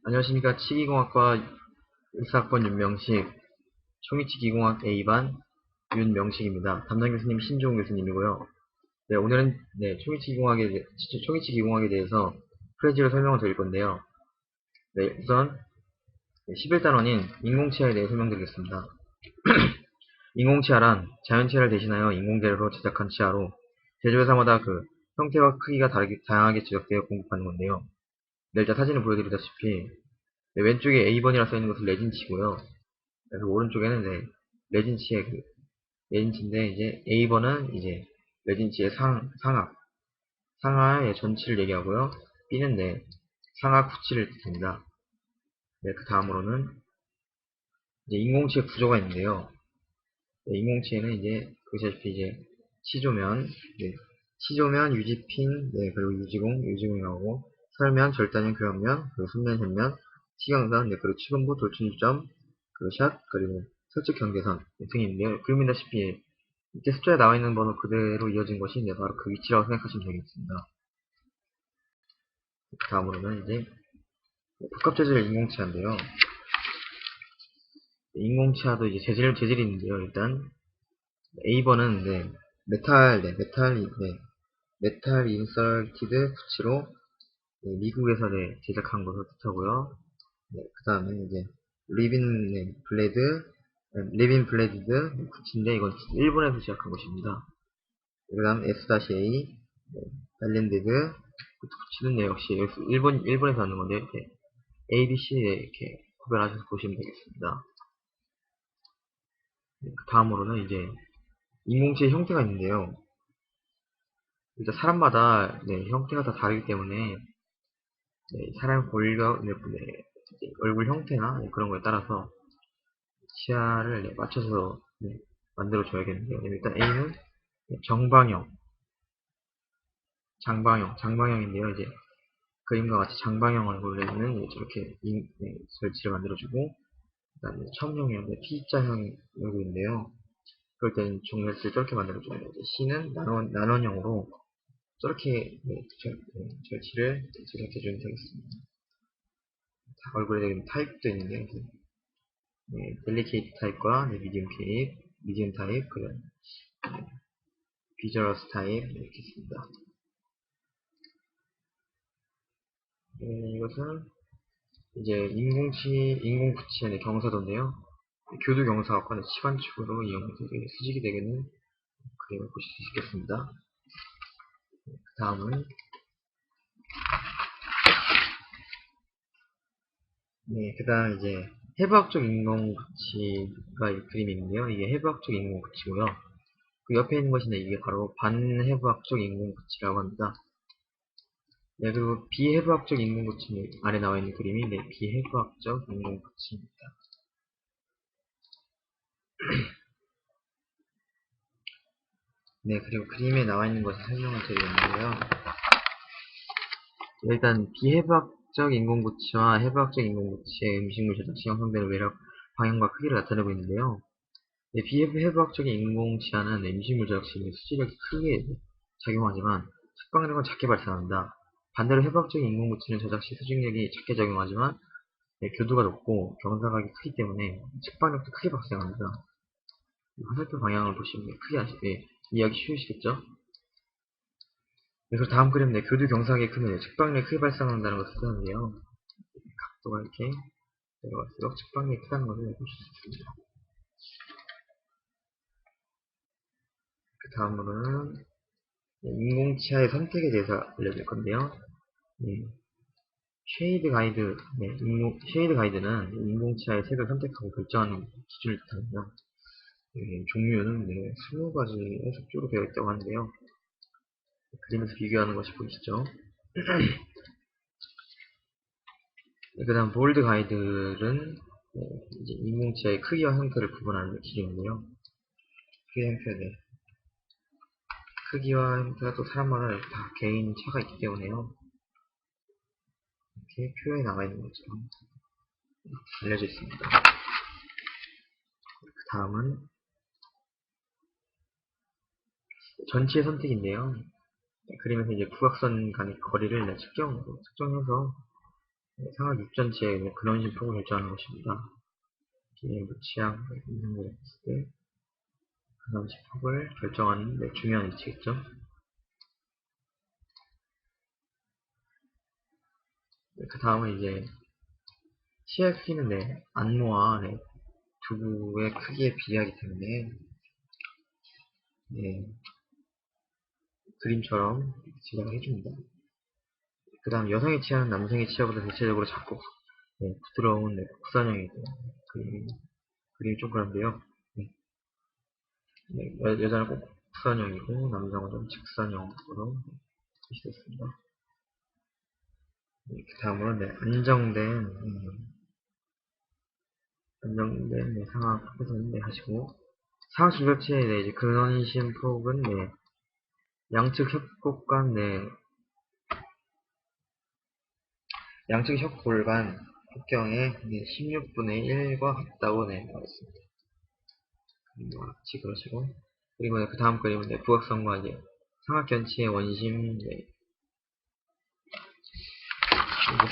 안녕하십니까. 치기공학과 1사학번 윤명식, 초미치기공학 A반 윤명식입니다. 담당 교수님 신종훈 교수님이고요. 네, 오늘은 초미치기공학에 대해서 프레지로 설명을 드릴 건데요. 네, 우선 11단원인 인공치아에 대해 설명드리겠습니다. 인공치아란 자연치아를 대신하여 인공재료로 제작한 치아로 제조회사마다 그 형태와 크기가 다양하게 제작되어 공급하는 건데요. 네, 일단 사진을 보여드리다시피 네, 왼쪽에 A번이라 써있는 것은 레진치고요. 그래서 오른쪽에는 레진치의 레진치인데 이제 A번은 이제 레진치의 상하의 전치를 얘기하고요. B는 상하 구치를 뜻합니다. 네, 그 다음으로는 이제 인공치의 구조가 있는데요. 네, 인공치에는 이제 보시다시피 이제 치조면, 치조면, 유지핀, 그리고 유지공이 나오고 설면, 절단면, 교합면, 그리고 순면, 현면, 치경선, 그리고 치근부, 돌출점, 그리고 샷, 그리고 설측 경계선 등이 있는데요. 그림이다시피 이때 숫자에 나와 있는 번호 그대로 이어진 것이 바로 그 위치라고 생각하시면 되겠습니다. 다음으로는 이제 복합재질 인공치아인데요. 인공치아도 이제 재질이 있는데요. 일단 A번은 메탈 인설티드 부치로 미국에서 제작한 것으로 뜻하고요. 그 다음에 이제 리빈 블레디드 부치인데 이건 일본에서 제작한 것입니다. 그 다음 S-A 발렌디드 부치는 역시 일본에서 하는 건데 이렇게 A, B, C 이렇게 구별하셔서 보시면 되겠습니다. 그 다음으로는 이제 인공지의 형태가 있는데요. 일단 사람마다 형태가 다 다르기 때문에 사람 골격, 얼굴 형태나 그런 거에 따라서 치아를 맞춰서 만들어줘야겠는데요. 일단 A는 정방형, 장방형인데요. 이제 그림과 같이 장방형 얼굴에는 저렇게 설치를 만들어주고, 그다음에 첨형형, T자형 얼굴인데요. 그럴 때는 종려를 저렇게 만들어줘야 돼요. C는 난원형으로 저렇게 절치를 제작해주면 되겠습니다. 얼굴에 타입도 있는데 델리케이트 타입과 미디움 타입, 그런 비저러스 타입 이렇게 있습니다. 이것은 이제 인공구치의 경사도인데요. 교두 경사학과는 시관축으로 이용해서 수직이 되게는 그림을 보실 수 있겠습니다. 다음은 그다음 이제 해부학적 인공구치가 이 그림이 있는데요. 이게 해부학적 인공구치고요. 그 옆에 있는 것이 이게 바로 반해부학적 인공구치라고 합니다. 그리고 비해부학적 인공구치 아래 나와 있는 그림이 비해부학적 인공구치입니다. 그리고 그림에 나와 있는 것을 설명을 드리겠는데요. 일단 비해부학적 인공구치와 해부학적 인공구치의 음식물 제작 시 형성되는 외력 방향과 크기를 나타내고 있는데요. 비해부학적인 인공치아는 음식물 제작 시 수지력이 크게 작용하지만 측방력은 작게 발생합니다. 반대로 해부학적인 인공구치는 제작 시 수직력이 작게 작용하지만 교두가 높고 경사각이 크기 때문에 측방력도 크게 발생합니다. 화살표 방향을 보시면 이해하기 쉬우시겠죠? 그래서 다음 그림 교두 경사각이 크면 측방력이 크게 발생한다는 것을 쓰는데요. 각도가 이렇게 내려갈수록 측방력이 크다는 것을 보실 수 있습니다. 그 다음으로는 인공치아의 선택에 대해서 알려드릴 건데요. 쉐이드 가이드는 인공치아의 색을 선택하고 결정하는 기준을 뜻합니다. 종류는 20가지의 색조로 되어 있다고 하는데요. 그림에서 비교하는 것이 보이시죠? 그 다음 볼드 가이드는 이제 인공치아의 크기와 형태를 구분하는 기준인데요. 크기와 형태가 또 사람마다 다 개인 차가 있기 때문에요. 이렇게 표에 나와 있는 것처럼 알려져 있습니다. 그 다음은 전치의 선택인데요. 그림에서 이제 부각선 간의 거리를 측정해서 상악 입전체의 근원심 폭을 결정하는 것입니다. 무치약 있는 거 있을 때 근원심 폭을 결정하는 중요한 위치겠죠. 그 다음은 이제 치아의 크기는 안모와 두부의 크기에 비례하기 때문에 그림처럼 제작을 해줍니다. 그 다음 여성의 치아는 남성의 치아보다 대체적으로 작고 부드러운 국산형이고 그림이 좀 그런데요. 여자는 꼭 국산형이고 남성은 좀 직선형으로 표시됐습니다. 그 다음으로 안정된 상하 폭에서는 하시고 상하 중절체의 이제 근원심 폭은 양측 협곡간 양측 협골간 폭경의 16분의 1과 같다고 나왔습니다. 같이 그러시고 그리고 그 다음 그림은 부각선과 이제 상하견치의 원심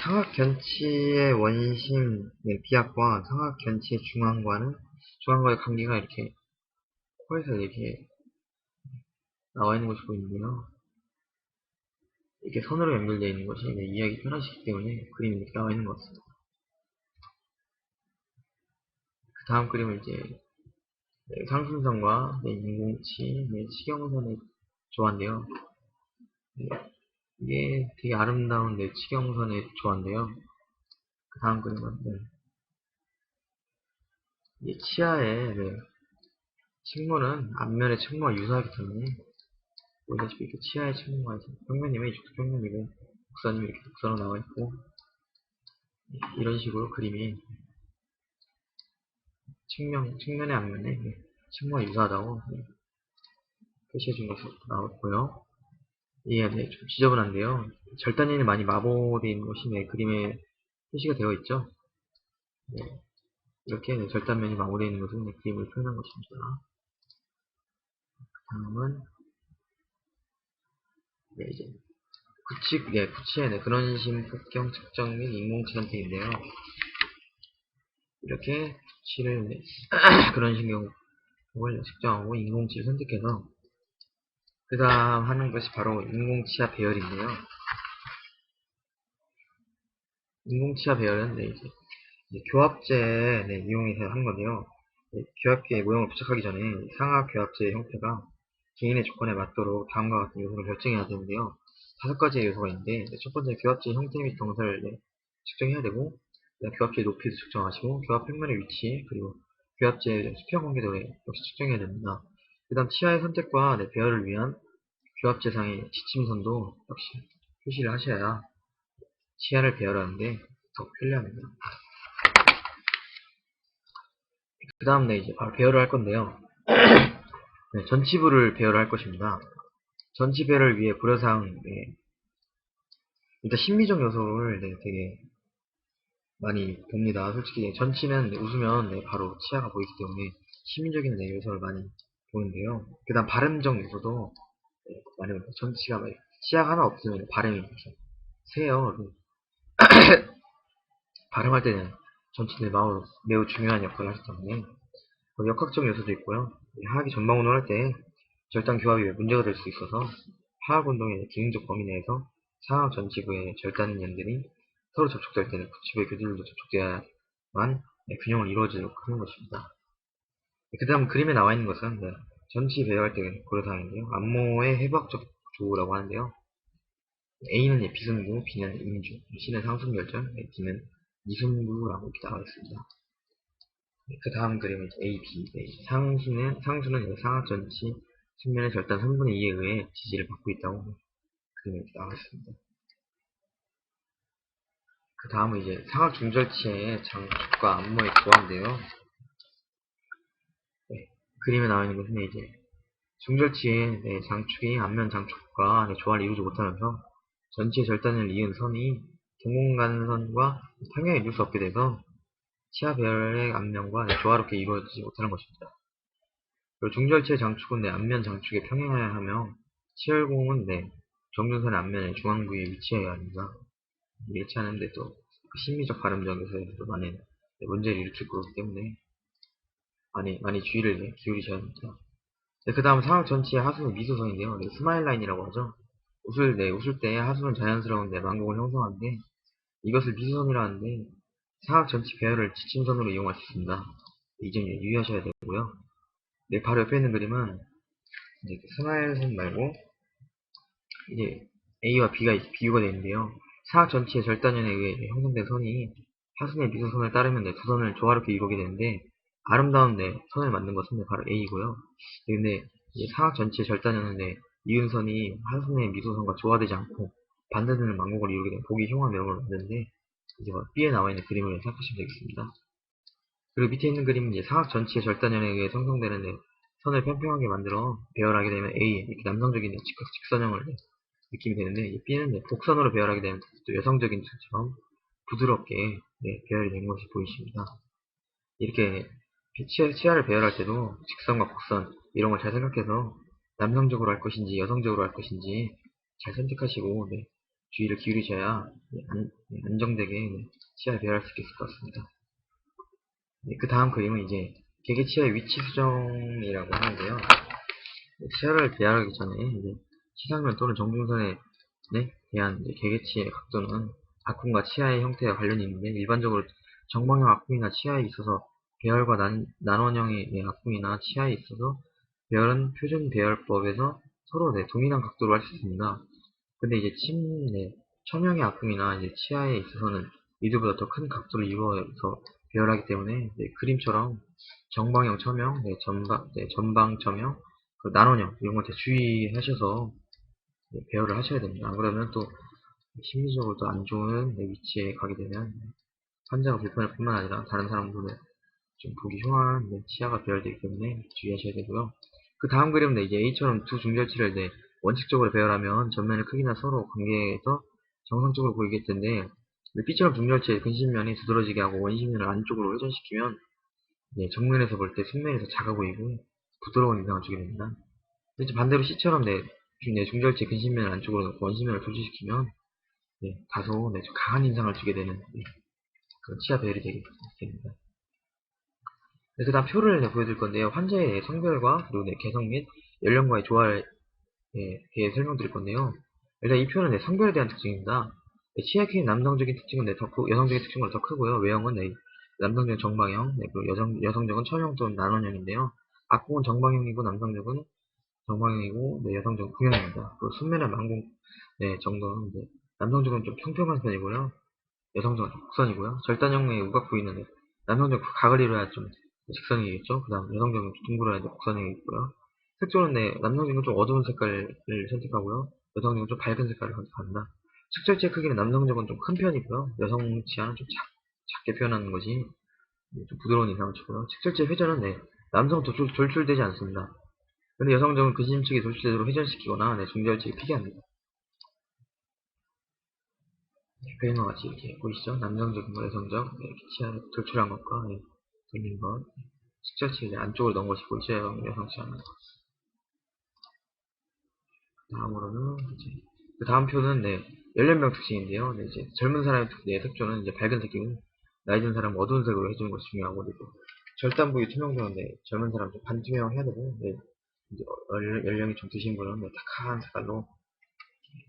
상하견치의 원심 비약과 상하견치의 중앙과의 관계가 이렇게 코에서 이렇게 나와 있는 것이 보이는데요. 이렇게 선으로 연결되어 있는 것이 이해하기 편하시기 때문에 그림이 이렇게 나와 있는 것 같습니다. 그 다음 그림은 이제 상순선과 인공치, 치경선의 조화인데요. 이게 되게 아름다운 치경선의 조화인데요. 그 다음 그림은 치아의 측면은 앞면의 측면과 유사하기 때문에 보시다시피 이렇게 치아의 측면과 평면이면 이쪽도 평면이고 곡선이면 이렇게 곡선으로 나와 있고 이런 식으로 그림이 측면의 앞면에 측면과 유사하다고 표시해 준 것으로 나왔고요. 이게 좀 지저분한데요. 절단연이 많이 마모되어 있는 것이 그림에 표시가 되어 있죠. 이렇게 절단면이 마모되어 있는 것은 그림을 표현한 것입니다. 다음은 이제 구치의 근원심 폭경 측정 및 인공치 선택인데요. 이렇게 구치를 근원심 경우를 측정하고 인공치를 선택해서 그 다음 하는 것이 바로 인공치아 배열인데요. 인공치아 배열은 이제 교합제 이용해서 하는 건데요. 교합계의 모형을 부착하기 전에 상하 교합제의 형태가 개인의 조건에 맞도록 다음과 같은 요소를 결정해야 되는데요. 5가지의 요소가 있는데 첫 번째 교합제의 형태 및 경사를 측정해야 되고 교합제의 높이도 측정하시고 교합 평면의 위치 그리고 교합제의 수평 관계도 역시 측정해야 됩니다. 그 다음 치아의 선택과 배열을 위한 교합제상의 지침선도 역시 표시를 하셔야 치아를 배열하는데 더 편리합니다. 그 다음 이제 바로 배열을 할 건데요. 전치부를 배열을 할 것입니다. 전치 배열을 위해 고려사항 일단 심미적 요소를 되게 많이 봅니다. 솔직히 전치는 웃으면 바로 치아가 보이기 때문에 심미적인 요소를 많이 보는데요. 그 다음 발음적 요소도 많이 봅니다. 전치가 치아가 하나 없으면 발음이 이렇게 세요. 발음할 때는 전치는 매우 중요한 역할을 하기 때문에 역학적 요소도 있고요. 화학이 전방운동을 할 때 절단 교합이 문제가 될 수 있어서 화학운동의 기능적 범위 내에서 상하 전치부의 절단연들이 서로 접촉될 때는 구치부의 교들도 접촉돼야만 균형을 이루어지도록 하는 것입니다. 그 다음 그림에 나와 있는 것은 전치 배열할 때 고려사항인데요. 안모의 해부학적 조라고 하는데요. A는 비순부, B는 인주, C는 상순결절, D는 이순부라고 이렇게 나와 있습니다. 그 다음 그림은 A, B. 상수는 상하 전치 측면의 절단 3분의 2에 의해 지지를 받고 있다고 그림이 나와 있습니다. 그 다음은 이제 상하 중절치의 장축과 안모의 조화인데요. 그림에 나와 있는 것은 이제 중절치의 장축이 앞면 장축과 조화를 이루지 못하면서 전치의 절단을 이은 선이 동공간선과 평행에 이룰 수 없게 돼서 치아 배열의 앞면과 조화롭게 이루어지지 못하는 것입니다. 그리고 중절치의 장축은 앞면 장축에 평행해야 하며 치열공은 정준선의 앞면의 중앙 부위에 위치해야 합니다. 예치하는데 또 심리적 발음력에서도 많은 문제를 일으킬 거기 때문에 많이 주의를 기울이셔야 합니다. 그 다음 상악 전체의 하수는 미소선인데요. 스마일 라인이라고 하죠. 웃을 때 하수는 자연스러운데 망곡을 형성하는데 이것을 미소선이라 하는데 상악 전체 배열을 지침선으로 이용할 수 있습니다. 이 점 유의하셔야 되고요. 바로 옆에 있는 그림은 이제 스마일 선 말고 이제 A와 B가 비교가 되는데요. 사각 전체의 절단연에 의해 형성된 선이 하순의 미소선을 따르면 두 선을 조화롭게 이루게 되는데 아름다운 선을 만든 것은 바로 A이고요. 근데 사각 전체의 절단연에 이은 선이 하순의 미소선과 조화되지 않고 반대되는 망곡을 이루게 되면 보기 흉한 면을 만드는데 이제 B에 나와 있는 그림을 생각하시면 되겠습니다. 그리고 밑에 있는 그림은 이제 사각 전체의 절단연에 의해 형성되는 선을 평평하게 만들어 배열하게 되면 A 이렇게 남성적인 직선형을 느낌이 되는데 B는 곡선으로 배열하게 되면 또 여성적인 것처럼 부드럽게 배열이 된 것이 보이십니다. 이렇게 치아를 배열할 때도 직선과 곡선 이런 걸 잘 생각해서 남성적으로 할 것인지 여성적으로 할 것인지 잘 선택하시고 주의를 기울이셔야 안정되게 치아를 배열할 수 있을 것 같습니다. 그 다음 그림은 이제 개개치아의 위치 수정이라고 하는데요. 치아를 배열하기 전에 시상면 또는 정중선에 대한 개개치의 각도는 악궁과 치아의 형태와 관련이 있는데 일반적으로 정방형 악궁이나 치아에 있어서 배열과 난원형의 악궁이나 치아에 있어서 배열은 표준 배열법에서 서로 동일한 각도로 할 수 있습니다. 근데 이제 첨형의 악궁이나 치아에 있어서는 이들보다 더 큰 각도를 이루어서 배열하기 때문에 그림처럼 정방형 첨형, 전방 첨형, 난원형 이런 것에 주의하셔서 배열을 하셔야 됩니다. 안 그러면 또 심리적으로 도 안 좋은 위치에 가게 되면 환자가 불편할 뿐만 아니라 다른 사람들은 좀 보기 흉한 치아가 배열되기 때문에 주의하셔야 되고요. 그 다음 그림은 이제 A처럼 두 중절치를 원칙적으로 배열하면 전면의 크기나 서로 관계에서 정상적으로 보이게 텐데 B처럼 중절치의 근심면이 두드러지게 하고 원심면을 안쪽으로 회전시키면 정면에서 볼 때 측면에서 작아 보이고 부드러운 인상을 주게 됩니다. 반대로 C처럼 중절치 근심면을 안쪽으로 놓고 원심면을 도주시키면 다소 좀 강한 인상을 주게 되는 그런 치아 배열이 되게 됩니다. 그 다음 표를 보여드릴 건데요. 환자의 성별과 그리고 개성 및 연령과의 조화에 대해 설명드릴 건데요. 일단 이 표는 성별에 대한 특징입니다. 치아의 크기는 남성적인 특징은 여성적인 특징보다 더 크고요. 외형은 남성적인 정방형, 그리고 여성적은 첨형 또는 난원형인데요. 악궁은 정방형이고 남성적은 정방형이고 여성적은 구형입니다. 그리고 순면의 망공 정도는 남성적은 좀 평평한 편이고요. 여성적은 곡선이고요. 절단형의 우각 부위는 남성적 각을 이루어야 좀 직선이겠죠. 그 다음 여성적은 둥그러야 곡선이 있고요. 색조는 남성적은 좀 어두운 색깔을 선택하고요. 여성적은 좀 밝은 색깔을 선택합니다. 측절치의 크기는 남성적은 좀 큰 편이고요. 여성 치아는 좀 작게 표현하는 것이 좀 부드러운 인상을 주고요. 측절치의 회전은 남성은 돌출되지 않습니다. 근데 여성적은 근심측이 돌출되도록 회전시키거나 중절치를 피게 합니다. 그림과 같이 이렇게 보이시죠? 남성적인 거, 여성적, 이렇게 치아를 돌출한 것과 돌린 것, 측절치 안쪽으로 넣은 것이 보이죠? 여성 치아는. 다음으로는 그 다음 표는 연령별 특징인데요. 이제 젊은 사람의 색조는 이제 밝은 색이고 나이 든 사람은 어두운 색으로 해주는 것이 중요하고 그리고 절단 부위 투명도는 젊은 사람 좀 반투명 해야 되고 이제 연령이 좀 드신 분은 탁한 색깔로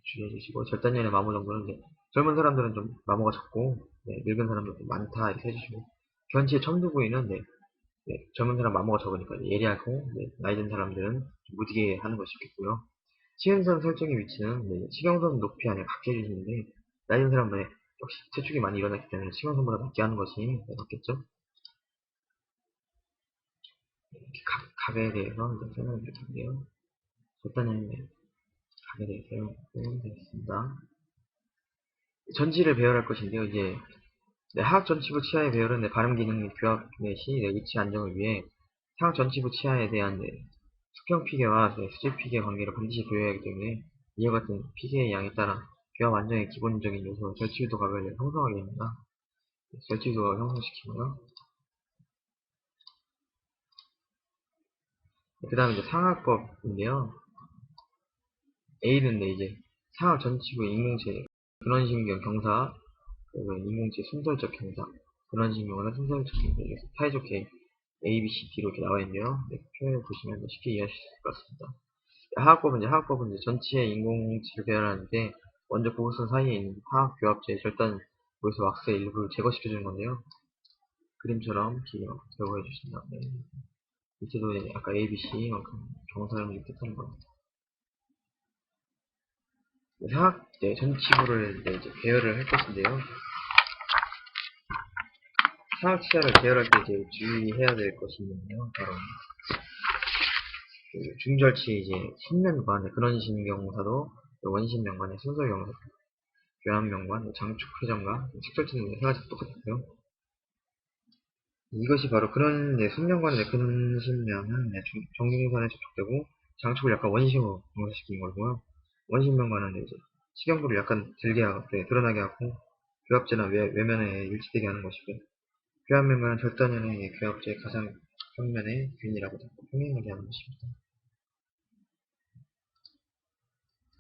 주의해 주시고 절단연의 마모 정도는 젊은 사람들은 좀 마모가 적고 늙은 사람들은 좀 많다 이렇게 해주시고 견치의 첨두 부위는 젊은 사람 마모가 적으니까 예리하고 나이 든 사람들은 좀 무디게 하는 것이 좋겠고요. 시행선 설정의 위치는 시경선 높이 안에 갖게 해주시는데 나이 든 사람은 역시 재축이 많이 일어났기 때문에 시경선보다 낮게 하는 것이 맞겠죠. 각에 대해서 설명드릴 텐데요. 일단은 각에 대해서 설명드리겠습니다. 전지를 배열할 것인데요. 이제 하악 전치부 치아의 배열은 발음 기능 및 교합 시 위치 안정을 위해 상악 전치부 치아에 대한 수평 피계와 수직 피계 관계를 반드시 보여야 하기 때문에 이와 같은 피계의 양에 따라 교합 안정의 기본적인 요소 절치유도 각을 형성하게 됩니다. 절치유도가 형성시키고요. 그 다음에 이제 상악법인데요. A는 이제 상악 전치부 인공체 근원신경 경사 그리고 인공지의 순서적 경사, 그런식 용어나 순서적 경사, 이렇게 사이좋게 A, B, C, D로 이렇게 나와 있는데요. 네, 표현을 보시면 쉽게 이해하실 수 있을 것 같습니다. 화학법은 전체 인공지를 배열하는데 먼저 보호선 사이에 있는 화학 교합제의 절단 보호선 왁스의 일부를 제거시켜주는 건데요. 그림처럼 제거해 주신 다음에 밑에도 아까 A, B, C 만큼 경사를 뜻하는 겁니다. 화학 전치부를 이제 배열을 할 것인데요. 화학 치사를 배열할 때 이제 주의해야 될 것이 있는데요. 바로 중절치 이제 신면관, 그런식 명사도 원심 명관의 순서 경사, 교환명관, 장축 회전과 식절치는 세 가지 똑같아요. 이것이 바로 그런 순면관의 근신면은 정중선에 접촉되고 장축을 약간 원심으로 동사시킨 거고요. 원심면관은 이제 식용부를 약간 들게 하고 드러나게 하고 교합제나 외면에 일치되게 하는 것이고요. 교합면관은 절단면의 교합제의 가장 평면의 균이라고 평행하게 하는 것입니다.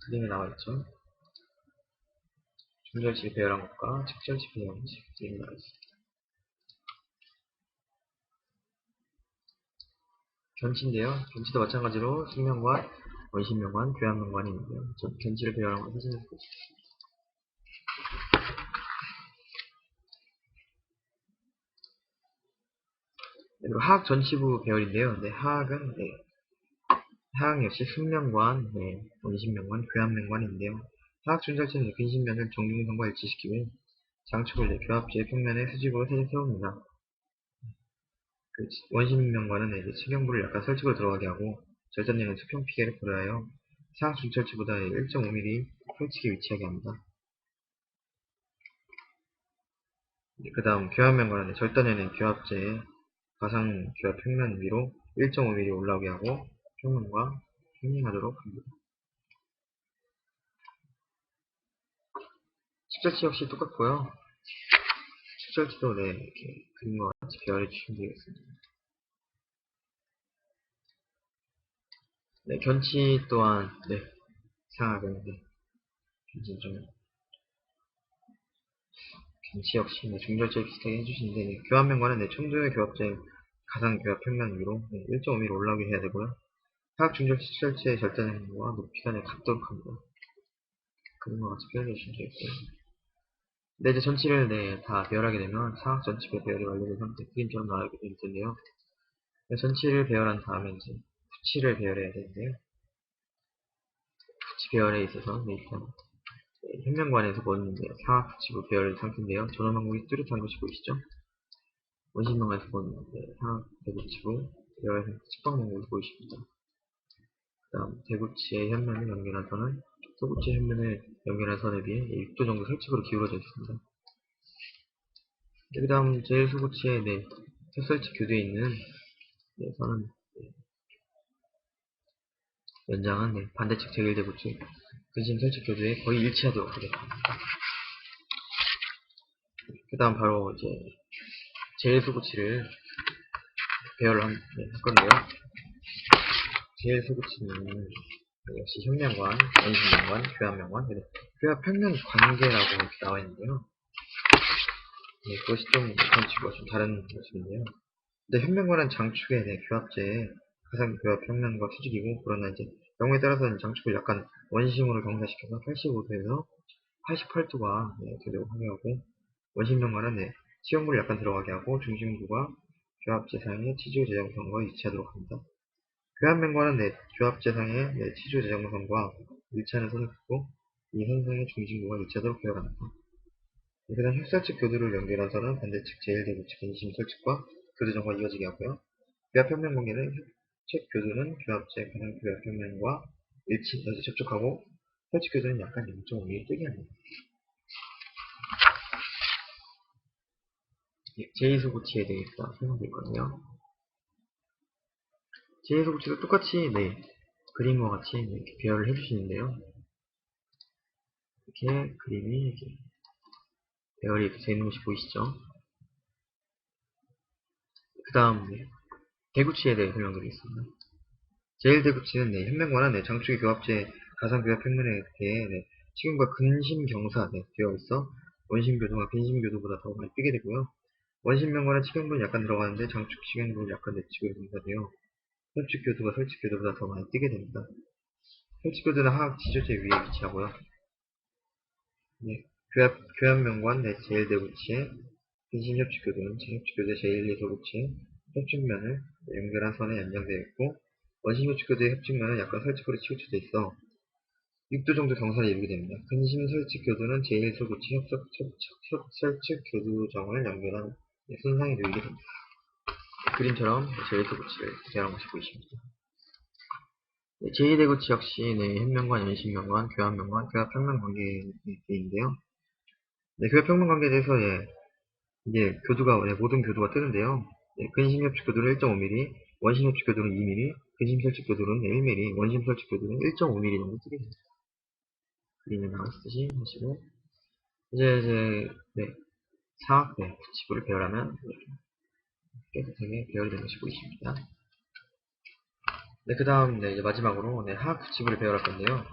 그림에 나와 있죠. 중절치 배열한 것과 직절치 배열한 것이 그림에 나와 있습니다. 견치인데요. 견치도 마찬가지로 숙명관, 원심명관, 교합명관이 있는데요. 견치를 배열한 건 사진에서 볼 수 있습니다. 그리고 화학 전치부 배열인데요. 화학은 화학 역시 숙명관, 원심명관, 교합명관인데요. 화학 준절체는 근신면을 정중선과 일치시키고 장축을 교합제의 평면에 수직으로 세웁니다. 원심명관은 식용부를 약간 설축으로 들어가게 하고 절단량은 수평 피계를 고려하여 화학 준절체보다 1.5mm 솔직히 위치하게 합니다. 그 다음 교합면과는 절단에는 교합제의 가상 교합 평면 위로 1.5mm 올라오게 하고 평면과 평행하도록 합니다. 식절치 역시 똑같고요. 식절치도 이렇게 그림과 같이 배열해 주시면 되겠습니다. 견치 또한 이상하게 견치 견치 역시 중절제 비슷하게 해주시는데 교합면과는 청도의 교합제 가상 교합 평면 위로 1.5mm 올라오게 해야 되고요. 화학 중절치 식절치의 절단과 높이가 같도록 합니다. 그림과 같이 표현해 주시면 되겠고요. 이제 전치를 다 배열하게 되면 사각 전치배 배열이 완료된 상태 그림처럼 나오게 될 텐데요. 전치를 배열한 다음에 이제 후치를 배열해야 되는데요. 후치 배열에 있어서 일단 현면관에서 본 사각 후치부 배열 상태인데요. 전원 항목이 뚜렷한 것이 보이시죠? 원심명관에서 본 사각 대구치부 배열 상태 측방 항목이 보이십니다. 그 다음 대구치의 현면을 연결한 선은 소구치의 현면을 연결한 선에 비해 6도 정도 설측으로 기울어져 있습니다. 그 다음 제일 소구치의 탑설치 교대에 있는 선은 연장은 반대측 제1대구치 근심 설치 교대에 거의 일치하도록 하겠습니다. 그 다음 바로 이제 제일 소구치를 배열을 할 건데요. 제일 소구치는 역시 현면관, 원심면관, 교합면관, 교합 평면 관계라고 이렇게 나와 있는데요. 그것이 좀 전치과 좀 다른 모습인데요. 현면관은 장축의 교합제에 가상 교합 평면과 수직이고, 그러나 이제 경우에 따라서는 장축을 약간 원심으로 경사시켜서 85도에서 88도가 되도록 하게 하고, 원심면관은 시험물을 약간 들어가게 하고 중심부가 교합제상의 치주 제장선과 일치하도록 합니다. 교합면관은 교합제상의 치주 제장선과 일치하는 선을 긋고 이 선상의 중심부가 일치하도록 배열합니다. 그 다음 흡사측 교두를 연결한 선은 반대측 제1대구측 인심 설측과 교두정과 이어지게 하고요. 교합평면 관계는 책 교두는 교합제 가상 교합평면과 일치해서 접촉하고 설측 교두는 약간 0.5mm 뜨게 합니다. 제2소구치에 대해서 설명드릴 거예요. 제2소구치도 똑같이 그림과 같이 이렇게 배열을 해주시는데요. 이렇게 그림이 이렇게 배열이 되어 있는 것이 보이시죠? 그 다음 대구치에 대해 설명드리겠습니다. 제1대구치는 현면과는 장축의 교합제 가상 교합 평면에 대해 식용과 근심 경사 되어 있어 원심 교도가 근심 교도보다 더 많이 뜨게 되고요. 원심 명과는 치경분이 약간 들어가는데 장축 치경분이 약간 내치고 있는가 돼요. 설축 교도가 설축 교도보다 더 많이 뜨게 됩니다. 설축 교도는 하악 지조제 위에 위치하고요. 네, 교합명관 내 제1대구치의 근심협축교도는 협축교대 제1, 2소구치의 협축면을 연결한 선에 연장되어 있고 원심협축교대의 협축면은 약간 설축으로 치우쳐져 있어 6도 정도 경사를 이루게 됩니다. 근심설축교도는 제1소구치 협설축교두정을 연결한 손상이 놓이게 됩니다. 그림처럼 제1소구치를 대하는 것이 보이십니다. 제2대구치 역시 현면관, 연심면관, 교합면관, 교합평면 관계인데요. 교합평면 관계에 대해서 이제 모든 교두가 뜨는데요. 근심협축 교두는 1.5mm, 원심협축 교두는 2mm, 근심설축 교두는 1mm, 원심설축 교두는 1.5mm 정도 뜨게 됩니다. 그림에 나왔듯이 하시고, 사학, 구치부를 배열하면 깨끗하게 배열된 것이 보이십니다. 그 다음, 이제 마지막으로, 하학 구치부를 배열할 건데요.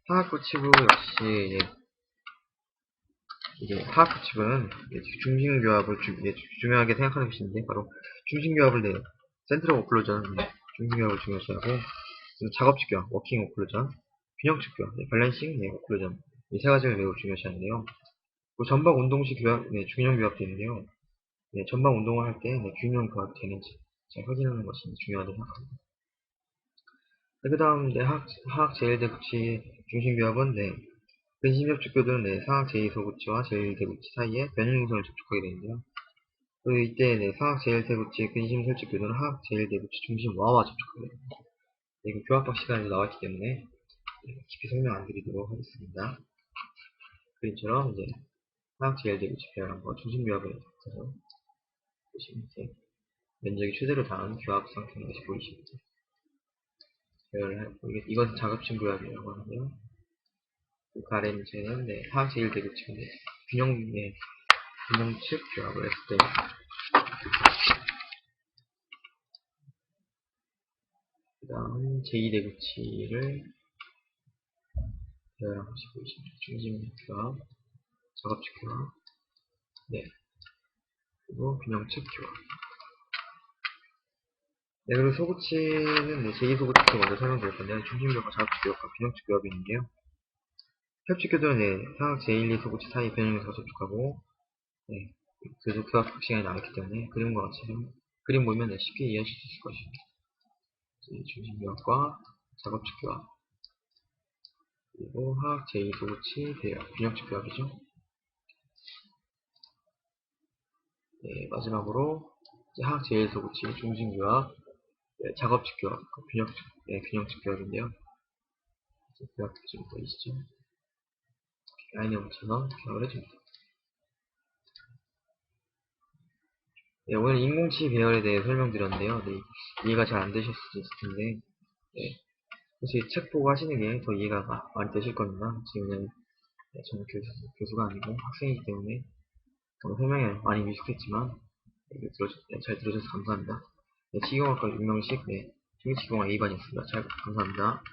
하학 구치부 역시, 이게 하학 구치부는 중심교합을 중요하게 생각하는 것인데, 바로 중심교합을 센트럴 오클루전, 중심교합을 중요시하고, 작업식 교합, 워킹 오클루전, 균형축 교합, 밸런싱, 오클루전, 이 세 가지를 매우 중요시하는데요. 전방 운동식 교합, 균형 교합도 있는데요. 전방 운동을 할 때 균형 교합이 되는지 잘 확인하는 것이 중요하다고 생각합니다. 그 다음, 하학 제1대구치 중심교합은, 근심협축 교도는 사학 제2소구치와 제1대구치 사이에 변형행선을 접촉하게 되는데요. 그리고 이때 사학 제1대구치 근심설축 교도는 하학 제1대구치 중심와와 접촉하게 됩니다. 이거 교합학 시간에 나왔기 때문에 깊이 설명 안 드리도록 하겠습니다. 그림처럼 이제 하학 제1대구치 배열한 거 중심교합을 해서 보시면 이렇게 면적이 최대로 닿은 교합 상태인 것이 보이십니다. 이것은 작업층 교합이라고 하는데요. 그 아래 문제는 하학 제1대구치인데 균형측 교합을 했을 때 그 다음 제2대구치를 배열한 것이 보이십니다. 중심 교합, 작업측 교합, 그리고 균형측 교합. 그리고 소구치는 제2소구치부터 먼저 설명드릴 건데요. 중심교합과 작업측 교합과 균형측 교합이 있는데요. 협축 교도는 사각 제1, 2소구치 사이 변형에서 접촉하고 그래서 교합 시간이 나왔기 때문에 그림과 같이 그림 보면 쉽게 이해하실 수 있을 것입니다. 중심교합과 작업측 교합 그리고 하학 제2소구치 배열, 균형측 교합이죠. 마지막으로 하학 제1소구치 중심교합, 작업측 교합, 균형측 교합인데요. 교합 좀 보이시죠? 라인에 묻혀서 교합을 해줍니다. 오늘 인공치 배열에 대해 설명드렸는데요. 이해가 잘 안 되실 수도 있을 텐데, 혹시 책 보고 하시는 게 더 이해가 많이 되실 겁니다. 지금 저는 교수가 아니고 학생이기 때문에 설명에 많이 미숙했지만 잘 들어주셔서 감사합니다. 치경학과 윤명식, 중기치경학 A반이었습니다. 잘 감사합니다.